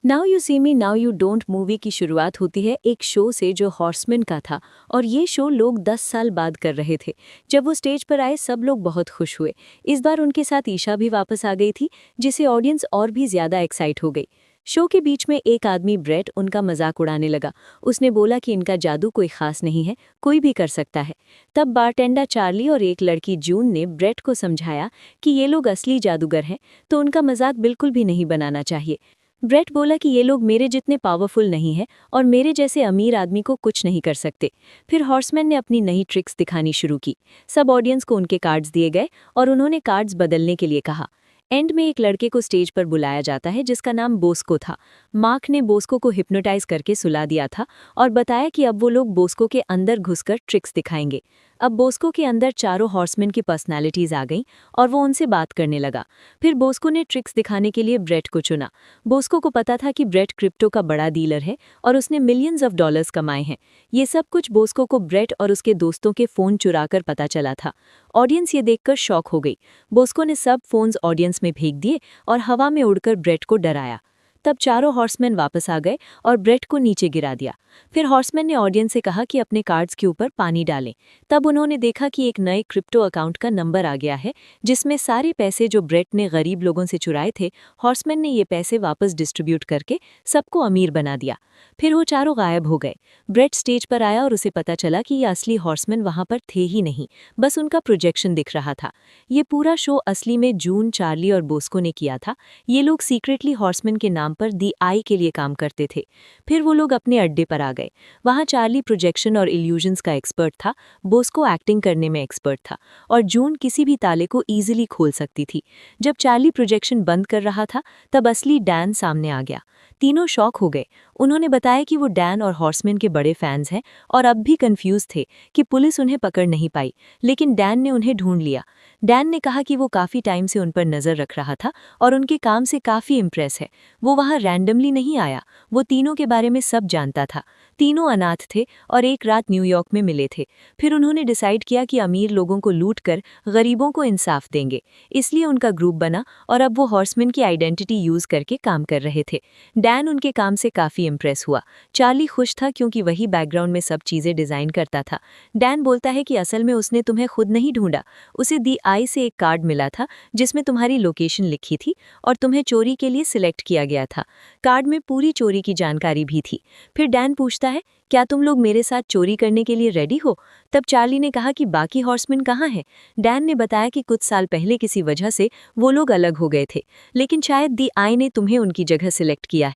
Now you see me now you don't movie की शुरुआत होती है एक शो से जो हॉर्समैन का था। और ये शो लोग 10 साल बाद कर रहे थे। जब वो स्टेज पर आए सब लोग बहुत खुश हुए। इस बार उनके साथ ईशा भी वापस आ गई थी, जिससे ऑडियंस और भी ज्यादा एक्साइट हो गई। शो के बीच में एक आदमी ब्रेट उनका मजाक उड़ाने लगा। उसने बोला कि इनका जादू कोई खास नहीं है, कोई भी कर सकता है। तब बारटेंडर चार्ली और एक लड़की जून ने ब्रेट को समझाया कि ये लोग असली जादूगर हैं, तो उनका मजाक बिल्कुल भी नहीं बनाना चाहिए। ब्रेट बोला कि ये लोग मेरे जितने पावरफुल नहीं हैं और मेरे जैसे अमीर आदमी को कुछ नहीं कर सकते। फिर हॉर्समैन ने अपनी नई ट्रिक्स दिखानी शुरू की। सब ऑडियंस को उनके कार्ड्स दिए गए और उन्होंने कार्ड्स बदलने के लिए कहा। एंड में एक लड़के को स्टेज पर बुलाया जाता है जिसका नाम बोस्को था। मार्क ने बोस्को को हिप्नोटाइज करके सुला दिया था और बताया कि अब वो लोग बोस्को के अंदर घुसकर ट्रिक्स दिखाएंगे। अब बोस्को के अंदर चारों हॉर्समैन की पर्सनालिटीज आ गईं और वो उनसे बात करने लगा। फिर बोस्को ने ट्रिक्स दिखाने के लिए ब्रेट को चुना। बोस्को को पता था कि ब्रेट क्रिप्टो का बड़ा डीलर है और उसने मिलियंस ऑफ डॉलर्स कमाए हैं। ये सब कुछ बोस्को को ब्रेट और उसके दोस्तों के फोन चुराकर पता चला था। ऑडियंस ये देखकर शॉक हो गई। बोस्को ने सब फोन्स ऑडियंस में फेंक दिए और हवा में उड़कर ब्रेट को डराया। तब चारों हॉर्समैन वापस आ गए और ब्रेट को नीचे गिरा दिया। फिर हॉर्समैन ने ऑडियंस से कहा कि अपने कार्ड्स के ऊपर पानी डालें। तब उन्होंने देखा कि एक नए क्रिप्टो अकाउंट का नंबर आ गया है, जिसमें सारे पैसे जो ब्रेट ने गरीब लोगों से चुराए थे, हॉर्समैन ने ये पैसे वापस डिस्ट्रीब्यूट करके सबको अमीर बना दिया। फिर वो चारों गायब हो गए। ब्रेट स्टेज पर आया और उसे पता चला कि ये असली हॉर्समैन वहां पर थे ही नहीं, बस उनका प्रोजेक्शन दिख रहा था। ये पूरा शो असली में जून, चार्ली और बोस्को ने किया था। ये लोग सीक्रेटली हॉर्समैन के नाम पर दी आई के लिए काम करते थे। फिर वो लोग अपने अड्डे पर आ गए। वहाँ चार्ली प्रोजेक्शन और इल्यूजन्स का एक्सपर्ट था, बोस्को एक्टिंग करने में एक्सपर्ट था और जून किसी भी ताले को ईजिली खोल सकती थी। जब चार्ली प्रोजेक्शन बंद कर रहा था तब असली डैन सामने आ गया। तीनों शॉक हो गए। उन्होंने बताया कि वो डैन और हॉर्समैन के बड़े फैंस हैं और अब भी कंफ्यूज थे कि पुलिस उन्हें पकड़ नहीं पाई, लेकिन डैन ने उन्हें ढूंढ लिया। डैन ने कहा कि वो काफ़ी टाइम से उन पर नज़र रख रहा था और उनके काम से काफ़ी इम्प्रेस है। वो वहाँ रैंडमली नहीं आया, वो तीनों के बारे में सब जानता था। तीनों अनाथ थे और एक रात न्यूयॉर्क में मिले थे। फिर उन्होंने डिसाइड किया कि अमीर लोगों को लूट कर गरीबों को इंसाफ देंगे, इसलिए उनका ग्रुप बना और अब वो हॉर्समैन की आइडेंटिटी यूज़ करके काम कर रहे थे। डैन उनके काम से काफ़ी इम्प्रेस हुआ। चार्ली खुश था क्योंकि वही बैकग्राउंड में सब चीज़ें डिज़ाइन करता था। डैन बोलता है कि असल में उसने तुम्हें खुद नहीं ढूंढा, उसे दी आई से एक कार्ड मिला था जिसमें तुम्हारी लोकेशन लिखी थी और तुम्हें चोरी के लिए सिलेक्ट किया गया था। कार्ड में पूरी चोरी की जानकारी भी थी। फिर डैन पूछता है, क्या तुम लोग मेरे साथ चोरी करने के लिए रेडी हो? तब चार्ली ने कहा कि बाकी हॉर्समैन कहाँ हैं? डैन ने बताया कि कुछ साल पहले किसी वजह से वो लोग अलग हो गए थे, लेकिन शायद दी आई ने तुम्हें उनकी जगह सिलेक्ट किया है।